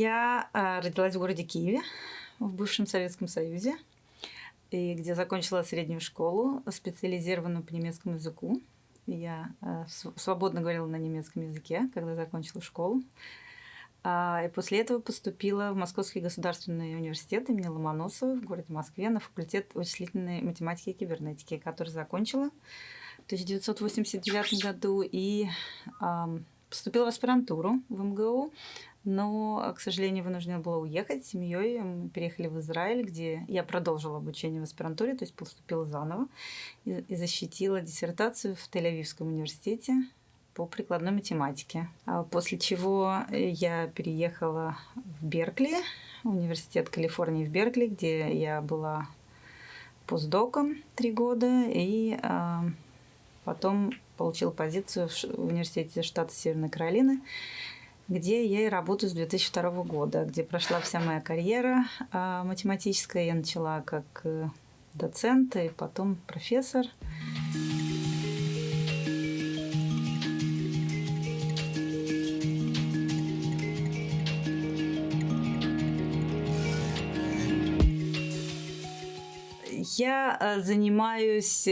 Я родилась в городе Киеве, в бывшем Советском Союзе, и где закончила среднюю школу, специализированную по немецкому языку. Я свободно говорила на немецком языке, когда закончила школу. И после этого поступила в Московский государственный университет имени Ломоносова в городе Москве на факультет вычислительной математики и кибернетики, который закончила в 1989 году и поступила в аспирантуру в МГУ, но, к сожалению, вынуждена была уехать с семьей. Мы переехали в Израиль, где я продолжила обучение в аспирантуре, то есть поступила заново и защитила диссертацию в Тель-Авивском университете по прикладной математике. После чего я переехала в Беркли, университет Калифорнии в Беркли, где я была постдоком 3 года, и потом получила позицию в университете штата Северной Каролины, где я и работаю с 2002 года, где прошла вся моя карьера математическая. Я начала как доцент и потом профессор. Я занимаюсь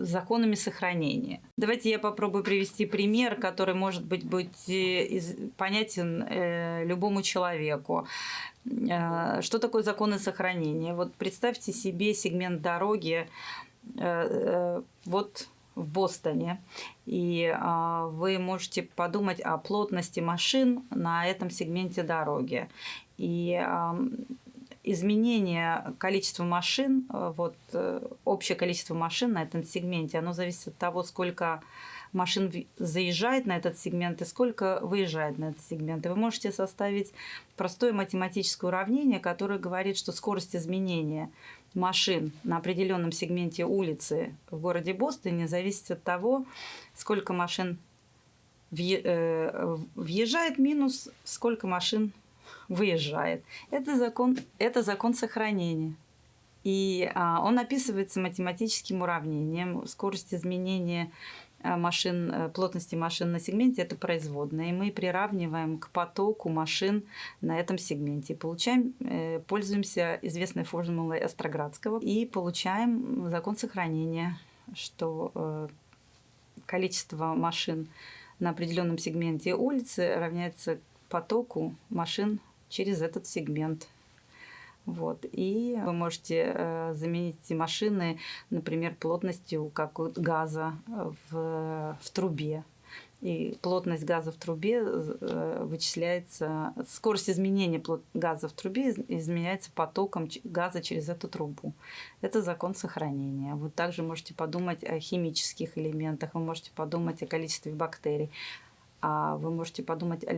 законами сохранения. Давайте я попробую привести пример, который может быть понятен любому человеку. Что такое законы сохранения? Вот представьте себе сегмент дороги вот в Бостоне, и вы можете подумать о плотности машин на этом сегменте дороги. И изменение количества машин, общее количество машин на этом сегменте, оно зависит от того, сколько машин заезжает на этот сегмент и сколько выезжает на этот сегмент. И вы можете составить простое математическое уравнение, которое говорит, что скорость изменения машин на определенном сегменте улицы в городе Бостоне зависит от того, сколько машин въезжает минус сколько машин выезжает. Это закон сохранения. И он описывается математическим уравнением. Скорость изменения плотности машин на сегменте – это производная. И мы приравниваем к потоку машин на этом сегменте. Пользуемся известной формулой Остроградского и получаем закон сохранения, что количество машин на определенном сегменте улицы равняется потоку машин через этот сегмент. И вы можете заменить машины, например, плотностью как газа в трубе. И плотность газа в трубе вычисляется, скорость изменения газа в трубе изменяется потоком газа через эту трубу. Это закон сохранения. Вы также можете подумать о химических элементах, вы можете подумать о количестве бактерий, вы можете подумать о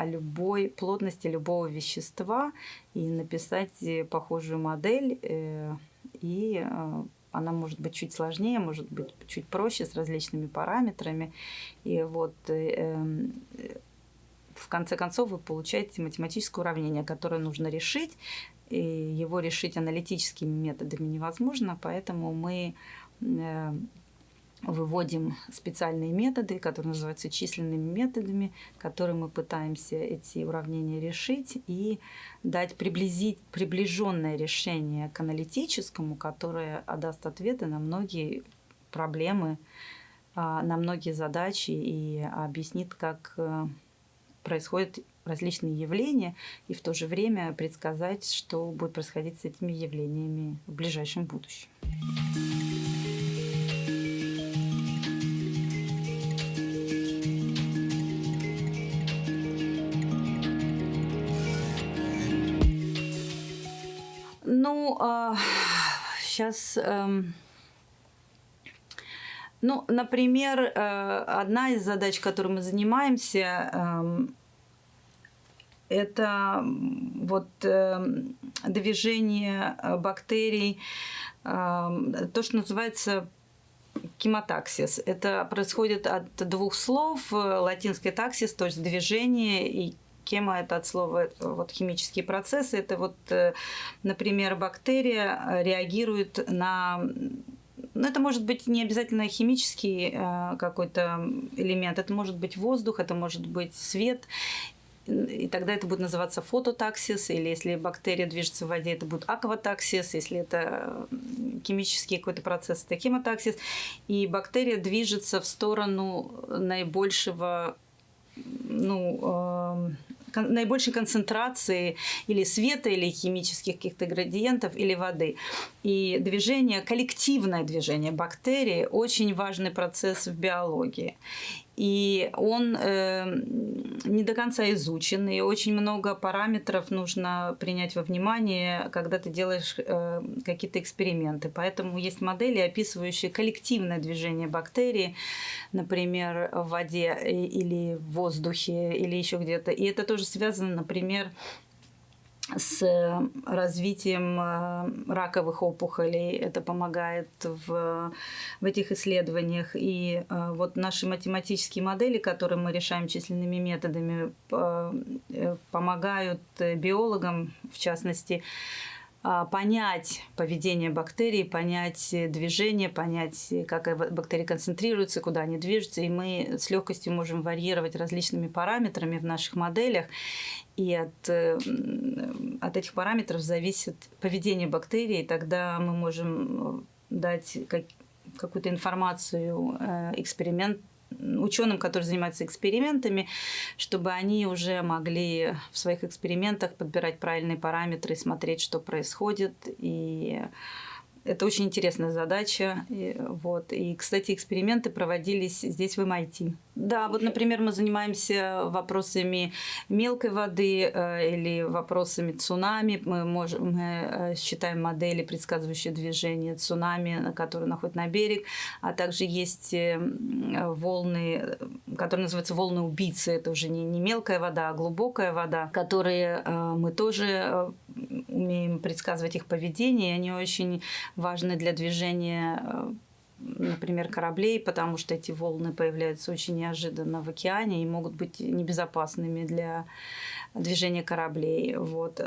любой плотности любого вещества и написать похожую модель, и она может быть чуть сложнее, может быть чуть проще, с различными параметрами. И в конце концов вы получаете математическое уравнение, которое нужно решить, и его решить аналитическими методами невозможно, поэтому мы выводим специальные методы, которые называются численными методами, которые мы пытаемся эти уравнения решить и дать приближенное решение к аналитическому, которое даст ответы на многие проблемы, на многие задачи и объяснит, как происходят различные явления, и в то же время предсказать, что будет происходить с этими явлениями в ближайшем будущем. Сейчас, например, одна из задач, которой мы занимаемся, это движение бактерий, то, что называется хемотаксис. Это происходит от двух слов: латинский таксис, то есть движение, и хема – это от слова химические процессы. Это например, бактерия реагирует на это может быть не обязательно химический какой-то элемент, это может быть воздух, это может быть свет. и тогда это будет называться фототаксис, или если бактерия движется в воде, это будет акватаксис, если это химический какой-то процесс, это хемотаксис. И бактерия движется в сторону наибольшего, наибольшей концентрации или света, или химических каких-то градиентов, или воды. И движение, коллективное движение бактерий – очень важный процесс в биологии. И он не до конца изучен, и очень много параметров нужно принять во внимание, когда ты делаешь какие-то эксперименты. Поэтому есть модели, описывающие коллективное движение бактерий, например, в воде или в воздухе, или еще где-то. И это тоже связано, например, с развитием раковых опухолей. Это помогает в этих исследованиях. И вот наши математические модели, которые мы решаем численными методами, помогают биологам, в частности, понять поведение бактерий, понять движение, понять, как бактерии концентрируются, куда они движутся. И мы с легкостью можем варьировать различными параметрами в наших моделях. И от этих параметров зависит поведение бактерий. И тогда мы можем дать какую-то информацию ученым, которые занимаются экспериментами, чтобы они уже могли в своих экспериментах подбирать правильные параметры, смотреть, что происходит. И это очень интересная задача. И, кстати, эксперименты проводились здесь, в MIT. Да, вот, например, мы занимаемся вопросами мелкой воды или вопросами цунами. Мы считаем модели, предсказывающие движение цунами, которые находят на берег. А также есть волны, которые называются волны-убийцы. Это уже не мелкая вода, а глубокая вода, которые мы тоже умеем предсказывать их поведение. И они очень важны для движения, например, кораблей, потому что эти волны появляются очень неожиданно в океане и могут быть небезопасными для движения кораблей. Вот.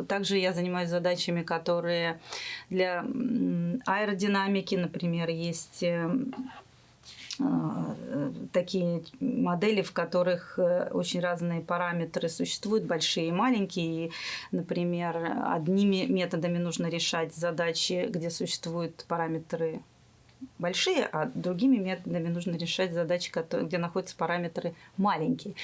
Также я занимаюсь задачами, которые для аэродинамики, например, есть такие модели, в которых очень разные параметры существуют, большие и маленькие. И, например, одними методами нужно решать задачи, где существуют параметры большие, а другими методами нужно решать задачи, где находятся параметры маленькие.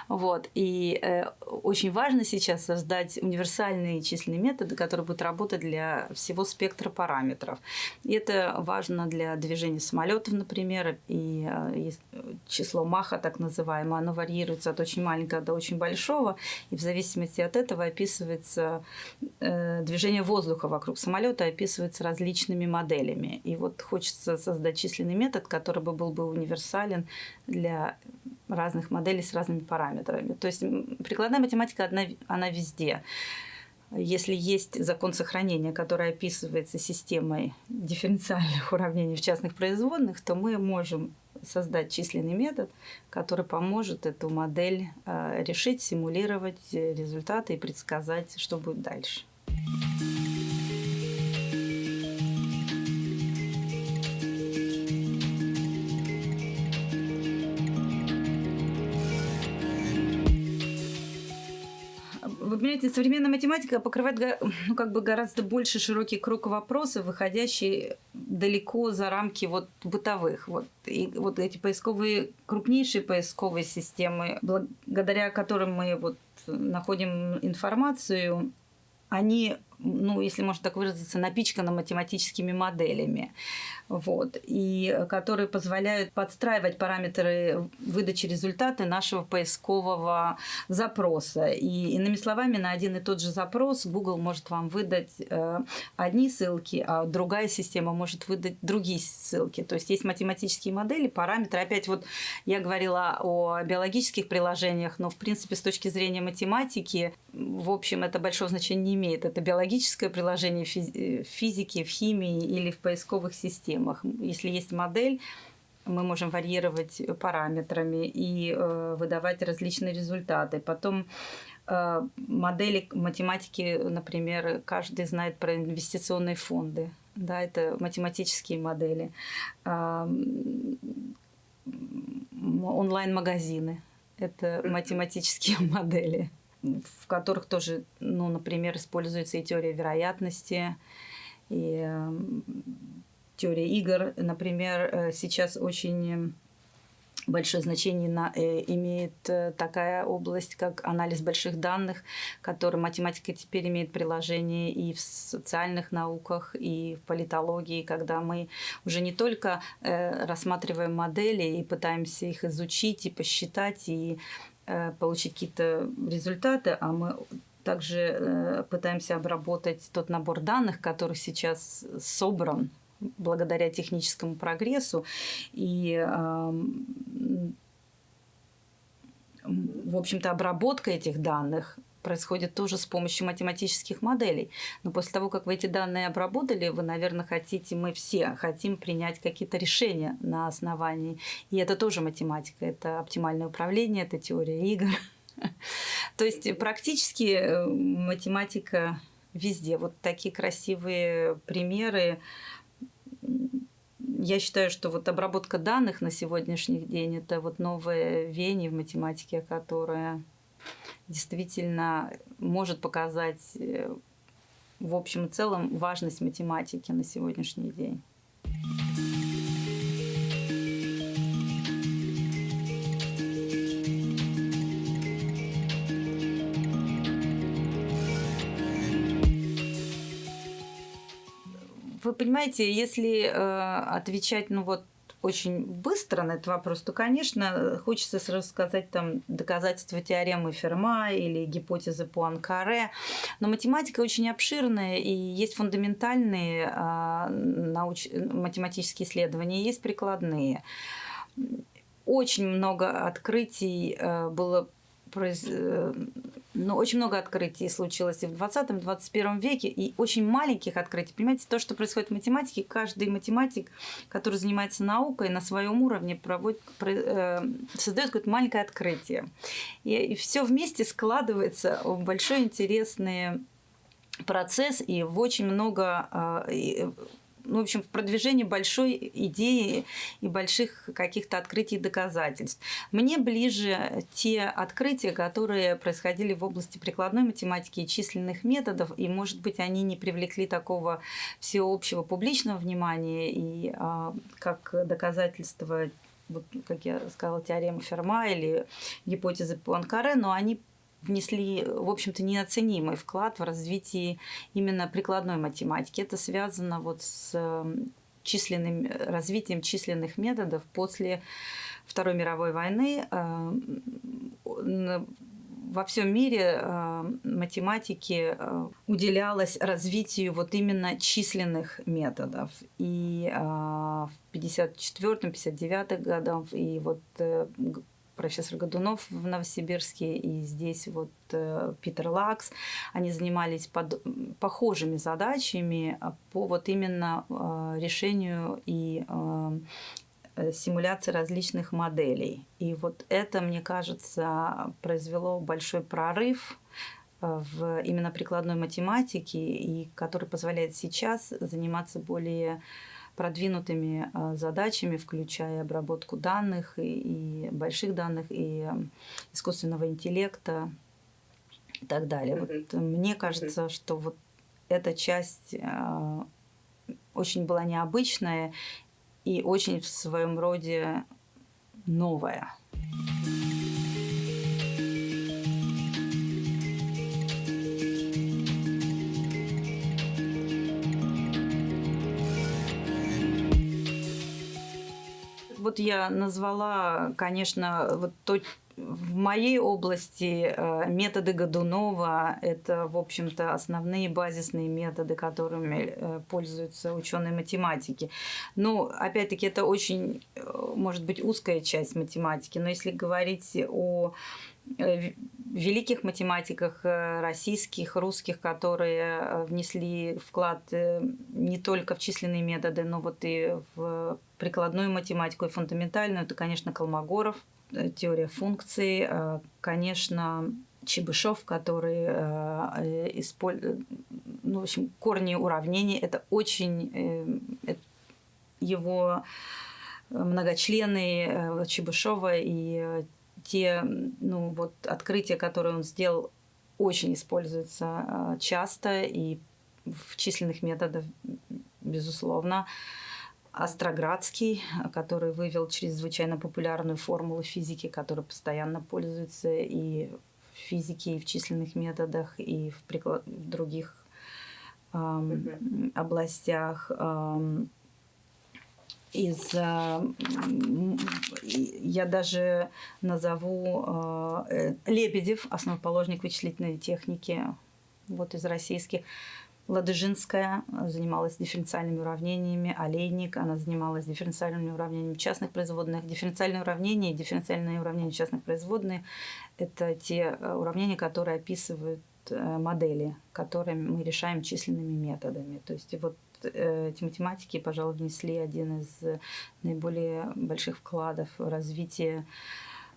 Вот. И очень важно сейчас создать универсальные численные методы, которые будут работать для всего спектра параметров. И это важно для движения самолетов, например, и число Маха, так называемое, оно варьируется от очень маленького до очень большого, и в зависимости от этого описывается движение воздуха вокруг самолета, описывается различными моделями. И вот хочется создать численный метод, который был бы универсален для разных моделей с разными параметрами. То есть прикладная математика, она везде. Если есть закон сохранения, который описывается системой дифференциальных уравнений в частных производных, то мы можем создать численный метод, который поможет эту модель решить, симулировать результаты и предсказать, что будет дальше. Вы понимаете, современная математика покрывает гораздо больше широкий круг вопросов, выходящий далеко за рамки бытовых. И эти крупнейшие поисковые системы, благодаря которым мы находим информацию, они, если можно так выразиться, напичканы математическими моделями, и которые позволяют подстраивать параметры выдачи результата нашего поискового запроса. И, иными словами, на один и тот же запрос Google может вам выдать одни ссылки, а другая система может выдать другие ссылки. То есть математические модели, параметры. Опять я говорила о биологических приложениях, но, в принципе, с точки зрения математики, в общем, это большого значения не имеет. Это биологическое приложение в физике, в химии или в поисковых системах. Если есть модель, мы можем варьировать параметрами и выдавать различные результаты. Потом модели математики, например, каждый знает про инвестиционные фонды. Да, это математические модели. Онлайн-магазины. Это математические модели, в которых тоже, ну, например, используется и теория вероятности, и теория игр. Например, сейчас очень большое значение имеет такая область, как анализ больших данных, который математика теперь имеет приложение и в социальных науках, и в политологии, когда мы уже не только рассматриваем модели и пытаемся их изучить и посчитать, и получить какие-то результаты, а мы также пытаемся обработать тот набор данных, который сейчас собран благодаря техническому прогрессу. И, в общем-то, обработка этих данных происходит тоже с помощью математических моделей. Но после того, как вы эти данные обработали, вы, наверное, мы все хотим принять какие-то решения на основании. И это тоже математика. Это оптимальное управление, это теория игр. То есть практически математика везде. Вот такие красивые примеры. Я считаю, что вот обработка данных на сегодняшний день – это вот новое веяние в математике, которое действительно может показать в общем и целом важность математики на сегодняшний день. Вы понимаете, если отвечать, ну вот, очень быстро на этот вопрос, то, конечно, хочется сразу сказать там доказательства теоремы Ферма или гипотезы Пуанкаре. Но математика очень обширная, и есть фундаментальные математические исследования, есть прикладные. Очень много открытий было очень много открытий случилось и в 20-21 веке, и очень маленьких открытий. Понимаете, то, что происходит в математике, каждый математик, который занимается наукой, на своем уровне создает какое-то маленькое открытие. И все вместе складывается в большой интересный процесс и в очень много... в общем, в продвижении большой идеи и больших каких-то открытий и доказательств. Мне ближе те открытия, которые происходили в области прикладной математики и численных методов, и, может быть, они не привлекли такого всеобщего публичного внимания, и как доказательство, вот, как я сказала, теорема Ферма или гипотезы Пуанкаре, но они внесли, в общем-то, неоценимый вклад в развитие именно прикладной математики. Это связано вот с развитием численных методов после Второй мировой войны. Во всем мире математике уделялось развитию вот именно численных методов. И в 1954-1959 годах, и вот профессор Годунов в Новосибирске, и здесь вот Питер Лакс, они занимались похожими задачами по вот именно решению и симуляции различных моделей. И вот это, мне кажется, произвело большой прорыв в именно прикладной математике, и который позволяет сейчас заниматься более продвинутыми задачами, включая обработку данных и больших данных, и искусственного интеллекта и так далее. Вот мне кажется, что вот эта часть очень была необычная и очень в своем роде новая. Вот я назвала, конечно, вот в моей области методы Годунова – это, в общем-то, основные базисные методы, которыми пользуются ученые математики. Но, опять-таки, это очень, может быть, узкая часть математики. Но если говорить о великих математиках российских, русских, которые внесли вклад не только в численные методы, но вот и в прикладную математику и фундаментальную, это, конечно, Колмогоров, теория функций, конечно, Чебышев, который использует, в общем, корни уравнений. Это очень его многочленные Чебышева и те открытия, которые он сделал, очень используются часто и в численных методах, безусловно. Остроградский, который вывел чрезвычайно популярную формулу физики, которая постоянно пользуется и в физике, и в численных методах, и в других областях. Я даже назову Лебедев, основоположник вычислительной техники, из российских. Ладыжинская занималась дифференциальными уравнениями, Олейник, она занималась дифференциальными уравнениями частных производных. Дифференциальные уравнения и дифференциальные уравнения частных производных – это те уравнения, которые описывают модели, которые мы решаем численными методами. То есть эти математики, пожалуй, внесли один из наиболее больших вкладов в развитие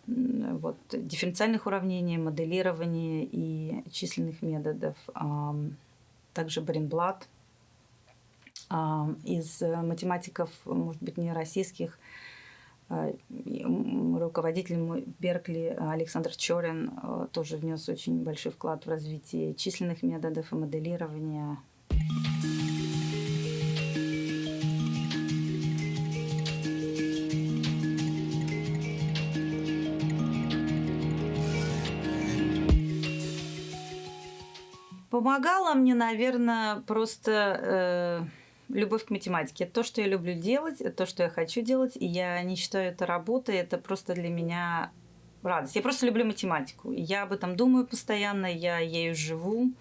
дифференциальных уравнений, моделирования и численных методов. Также Баренблат. Из математиков, может быть, не российских, руководитель Беркли Александр Чорин тоже внес очень большой вклад в развитие численных методов и моделирования. Помогала мне, наверное, просто любовь к математике. Это то, что я люблю делать, это то, что я хочу делать, и я не считаю это работой, это просто для меня радость. Я просто люблю математику. Я об этом думаю постоянно, я ею живу.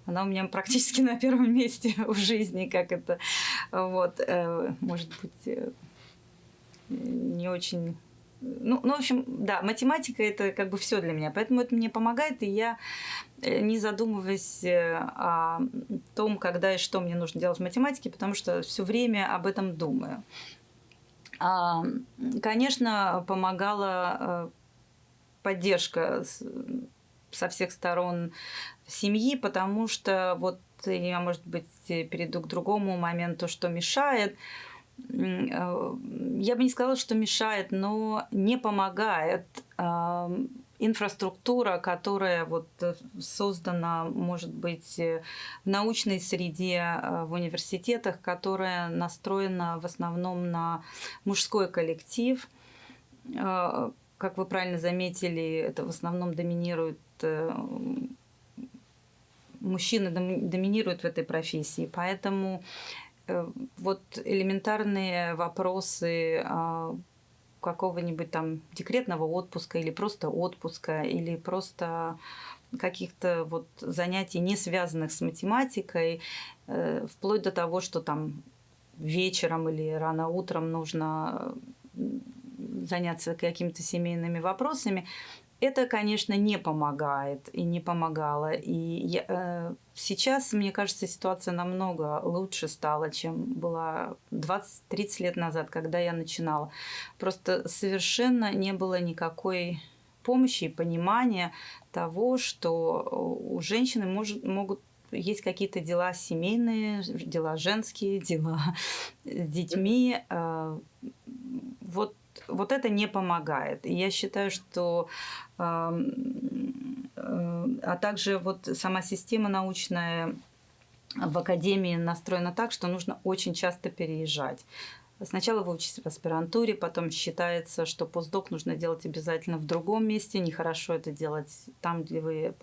Она у меня практически на первом месте в жизни, как это, может быть, не очень... в общем, да, математика – это как бы все для меня. Поэтому это мне помогает, и я, не задумываясь о том, когда и что мне нужно делать в математике, потому что все время об этом думаю. Конечно, помогала поддержка со всех сторон семьи, потому что я, может быть, перейду к другому моменту, что мешает. Я бы не сказала, что мешает, но не помогает инфраструктура, которая создана, может быть, в научной среде в университетах, которая настроена в основном на мужской коллектив. Как вы правильно заметили, это в основном доминирует мужчины доминируют в этой профессии, поэтому элементарные вопросы какого-нибудь там декретного отпуска или просто отпуска, или просто каких-то занятий, не связанных с математикой, вплоть до того, что там вечером или рано утром нужно заняться какими-то семейными вопросами, это, конечно, не помогает и не помогало. И сейчас, мне кажется, ситуация намного лучше стала, чем была 20-30 лет назад, когда я начинала. Просто совершенно не было никакой помощи и понимания того, что у женщины могут есть какие-то дела семейные, дела женские, дела с детьми. Это не помогает. И я считаю, что... А также сама система научная в академии настроена так, что нужно очень часто переезжать. Сначала вы учитесь в аспирантуре, потом считается, что постдок нужно делать обязательно в другом месте. Нехорошо это делать там, где вы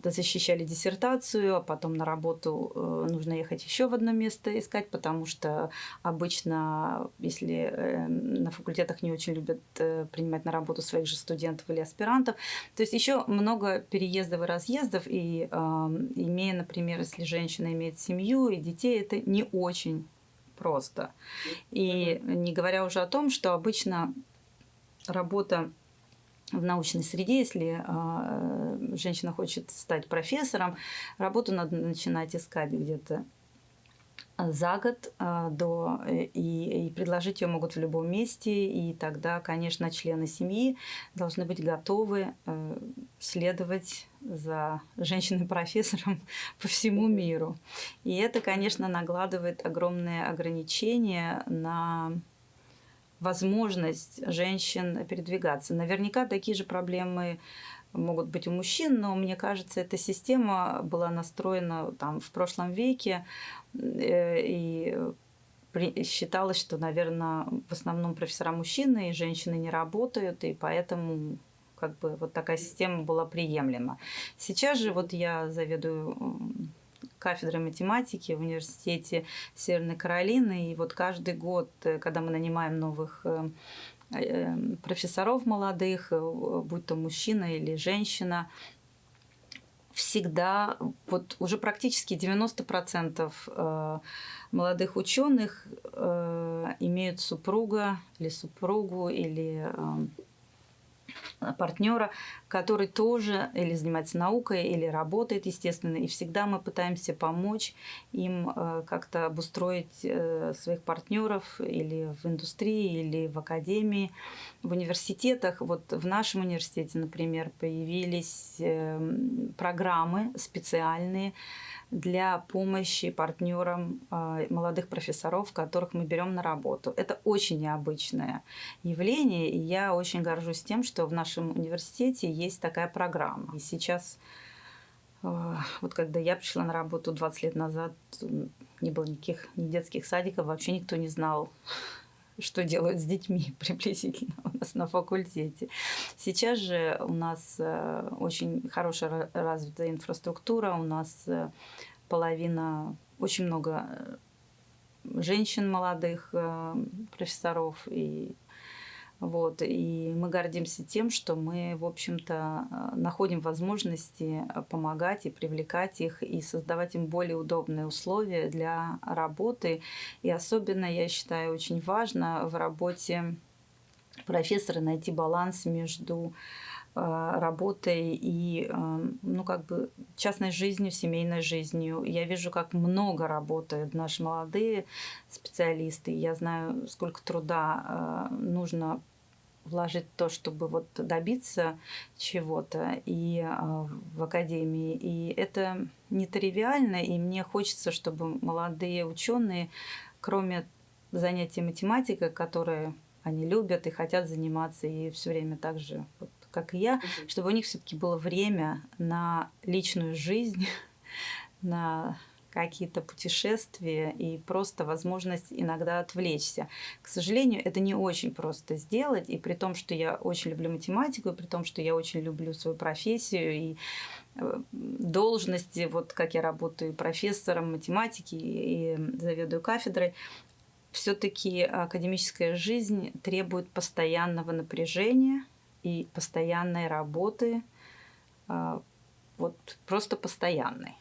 защищали диссертацию, а потом на работу нужно ехать еще в одно место искать, потому что обычно, если на факультетах не очень любят принимать на работу своих же студентов или аспирантов, то есть еще много переездов и разъездов, и имея, например, если женщина имеет семью и детей, это не очень просто. И не говоря уже о том, что обычно работа в научной среде, если женщина хочет стать профессором, работу надо начинать искать где-то за год и предложить ее могут в любом месте, и тогда, конечно, члены семьи должны быть готовы следовать за женщиной-профессором по всему миру. И это, конечно, накладывает огромные ограничения на возможность женщин передвигаться. Наверняка такие же проблемы могут быть у мужчин, но мне кажется, эта система была настроена там в прошлом веке, и считалось, что, наверное, в основном профессора мужчины и женщины не работают, и поэтому как бы вот такая система была приемлема. Сейчас же вот я заведую кафедрой математики в университете Северной Каролины, и вот каждый год, когда мы нанимаем новых профессоров молодых, будь то мужчина или женщина, всегда, вот уже практически 90% молодых ученых имеют супруга или супругу или партнера, который тоже или занимается наукой, или работает, естественно, и всегда мы пытаемся помочь им как-то обустроить своих партнеров или в индустрии, или в академии, в университетах. Вот в нашем университете, например, появились программы специальные для помощи партнерам молодых профессоров, которых мы берем на работу. Это очень необычное явление, и я очень горжусь тем, что в нашем университете есть такая программа. И сейчас, вот когда я пришла на работу 20 лет назад, не было никаких ни детских садиков, вообще никто не знал, что делают с детьми приблизительно у нас на факультете. Сейчас же у нас очень хорошая развитая инфраструктура, у нас очень много женщин молодых, профессоров, и мы гордимся тем, что мы, в общем-то, находим возможности помогать и привлекать их, и создавать им более удобные условия для работы. И особенно, я считаю, очень важно в работе профессора найти баланс между работой и частной жизнью, семейной жизнью. Я вижу, как много работают наши молодые специалисты. Я знаю, сколько труда нужно вложить в то, чтобы вот добиться чего-то и в академии. И это нетривиально, и мне хочется, чтобы молодые ученые, кроме занятий математикой, которые они любят и хотят заниматься, и все время так же, вот, как и я, чтобы у них все-таки было время на личную жизнь, на какие-то путешествия и просто возможность иногда отвлечься. К сожалению, это не очень просто сделать, и при том, что я очень люблю математику, и при том, что я очень люблю свою профессию и должности, вот как я работаю профессором математики и заведую кафедрой, все-таки академическая жизнь требует постоянного напряжения и постоянной работы, вот просто постоянной.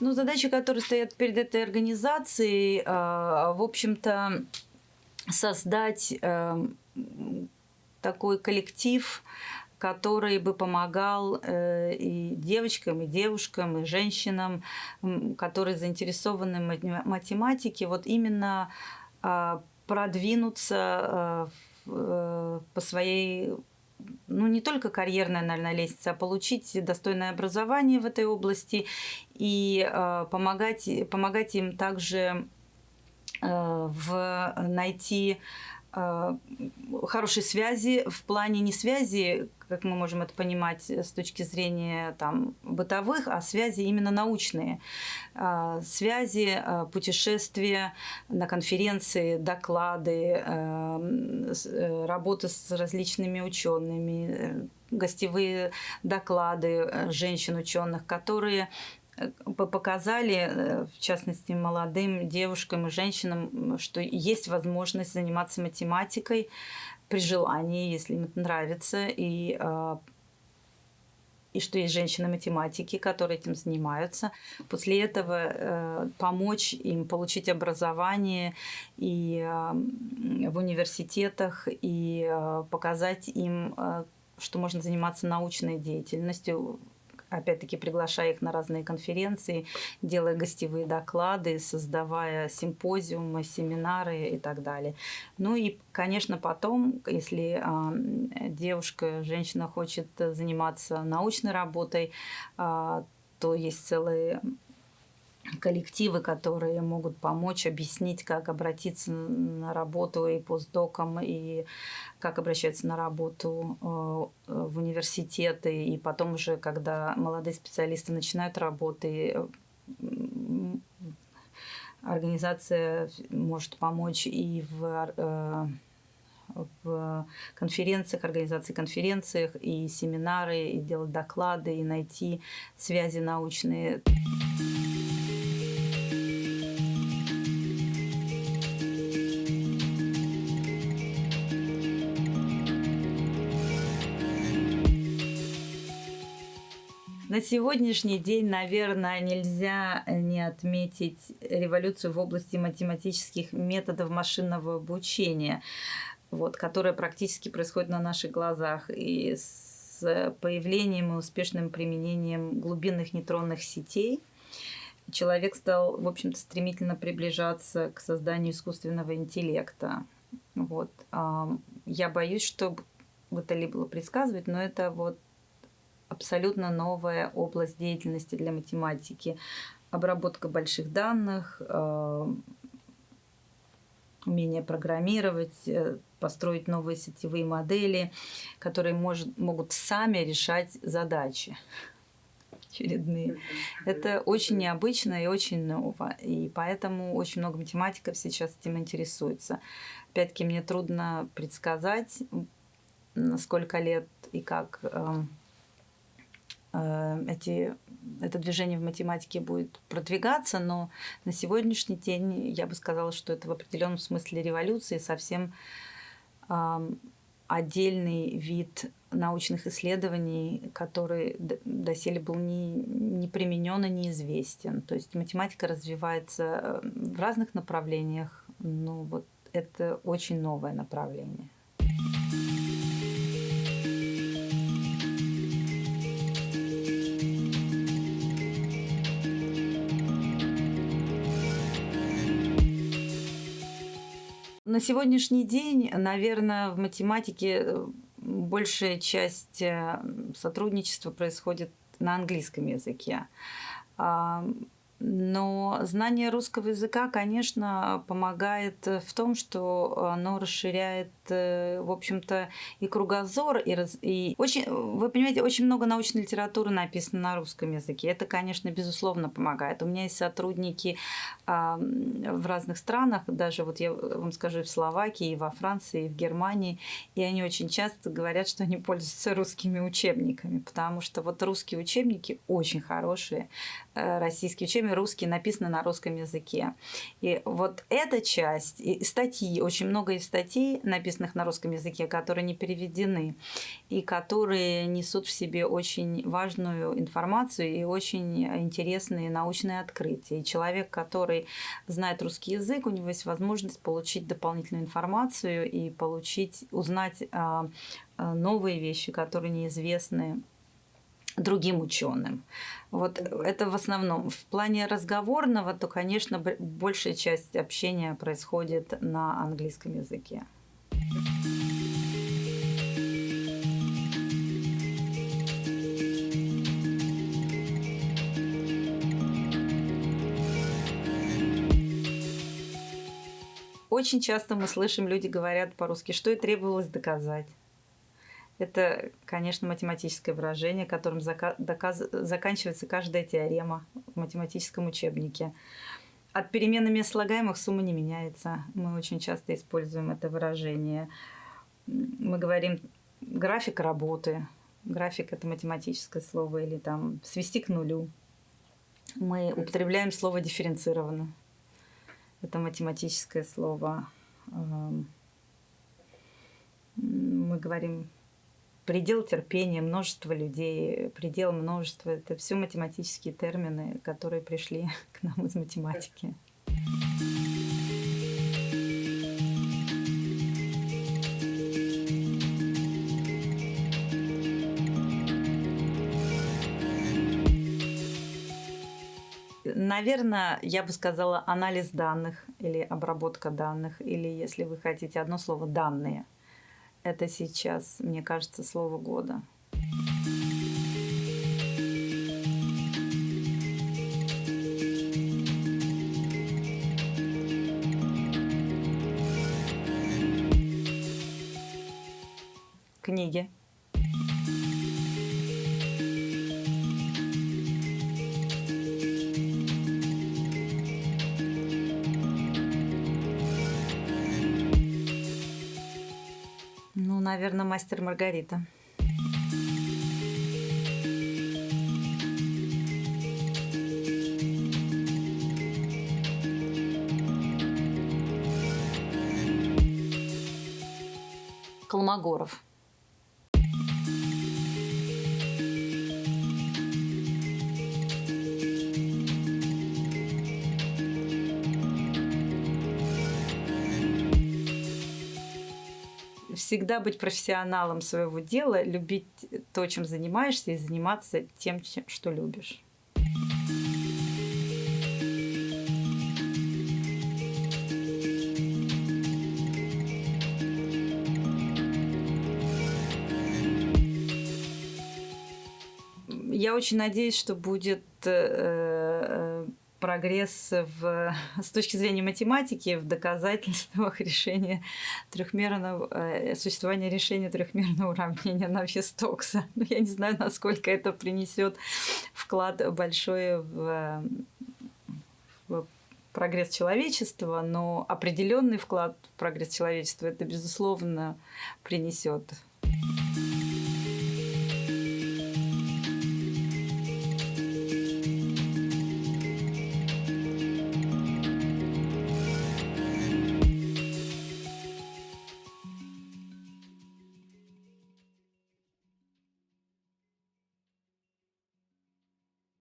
Ну, задачи, которые стоят перед этой организацией, в общем-то, создать такой коллектив, который бы помогал и девочкам, и девушкам, и женщинам, которые заинтересованы в математике, вот именно продвинуться по своей, не только карьерной, наверное, лестнице, а получить достойное образование в этой области и помогать им также найти хорошие связи в плане не связи, как мы можем это понимать с точки зрения бытовых, а связи именно научные. Связи, путешествия на конференции, доклады, работа с различными учеными, гостевые доклады женщин-ученых, которые показали, в частности, молодым девушкам и женщинам, что есть возможность заниматься математикой при желании, если им это нравится, и что есть женщины-математики, которые этим занимаются. После этого помочь им получить образование и в университетах, и показать им, что можно заниматься научной деятельностью, опять-таки приглашая их на разные конференции, делая гостевые доклады, создавая симпозиумы, семинары и так далее. Ну и, конечно, потом, если девушка, женщина хочет заниматься научной работой, то есть целые коллективы, которые могут помочь объяснить, как обратиться на работу и постдоком, и как обращаться на работу в университеты. И потом уже, когда молодые специалисты начинают работу, организация может помочь и в конференциях, организации конференциях, и семинары, и делать доклады, и найти связи научные. На сегодняшний день, наверное, нельзя не отметить революцию в области математических методов машинного обучения, которая практически происходит на наших глазах. И с появлением и успешным применением глубинных нейронных сетей человек стал, в общем-то, стремительно приближаться к созданию искусственного интеллекта. Я боюсь, что это ли было предсказывать, но это абсолютно новая область деятельности для математики. Обработка больших данных, умение программировать, построить новые сетевые модели, которые могут сами решать задачи очередные. Это очень необычно и очень ново. И поэтому очень много математиков сейчас этим интересуется. Опять-таки, мне трудно предсказать, на сколько лет и как это движение в математике будет продвигаться, но на сегодняшний день я бы сказала, что это в определенном смысле революция, совсем отдельный вид научных исследований, который доселе был не применен и неизвестен. То есть математика развивается в разных направлениях, но это очень новое направление. На сегодняшний день, наверное, в математике большая часть сотрудничества происходит на английском языке. Но знание русского языка, конечно, помогает в том, что оно расширяет, в общем-то, и кругозор, вы понимаете, очень много научной литературы написано на русском языке. Это, конечно, безусловно помогает. У меня есть сотрудники в разных странах, даже я вам скажу, в Словакии, и во Франции, и в Германии, и они очень часто говорят, что они пользуются русскими учебниками, потому что русские учебники очень хорошие, российские учебники, русские написаны на русском языке. И эта часть, и статьи, очень много из статей, написанных на русском языке, которые не переведены, и которые несут в себе очень важную информацию и очень интересные научные открытия. И человек, который знает русский язык, у него есть возможность получить дополнительную информацию и узнать новые вещи, которые неизвестны другим ученым. Это в основном. В плане разговорного, то, конечно, большая часть общения происходит на английском языке. Очень часто мы слышим, люди говорят по-русски, что и требовалось доказать. Это, конечно, математическое выражение, которым заканчивается каждая теорема в математическом учебнике. От перемены мест слагаемых сумма не меняется. Мы очень часто используем это выражение. Мы говорим график работы. График – это математическое слово. Или свести к нулю. Мы употребляем слово дифференцированно. Это математическое слово. Мы говорим предел терпения, множество людей, предел множества. Это все математические термины, которые пришли к нам из математики. Наверное, я бы сказала анализ данных или обработка данных, или, если вы хотите, одно слово данные. Это сейчас, мне кажется, слово года. Книги. Ну, наверное, «Мастер и Маргарита». Колмогоров. Всегда быть профессионалом своего дела, любить то, чем занимаешься, и заниматься тем, что любишь. Я очень надеюсь, что будет прогресс с точки зрения математики в доказательствах существования решения трехмерного уравнения Навье-Стокса. Но я не знаю, насколько это принесет вклад большой в прогресс человечества, но определенный вклад в прогресс человечества это, безусловно, принесет.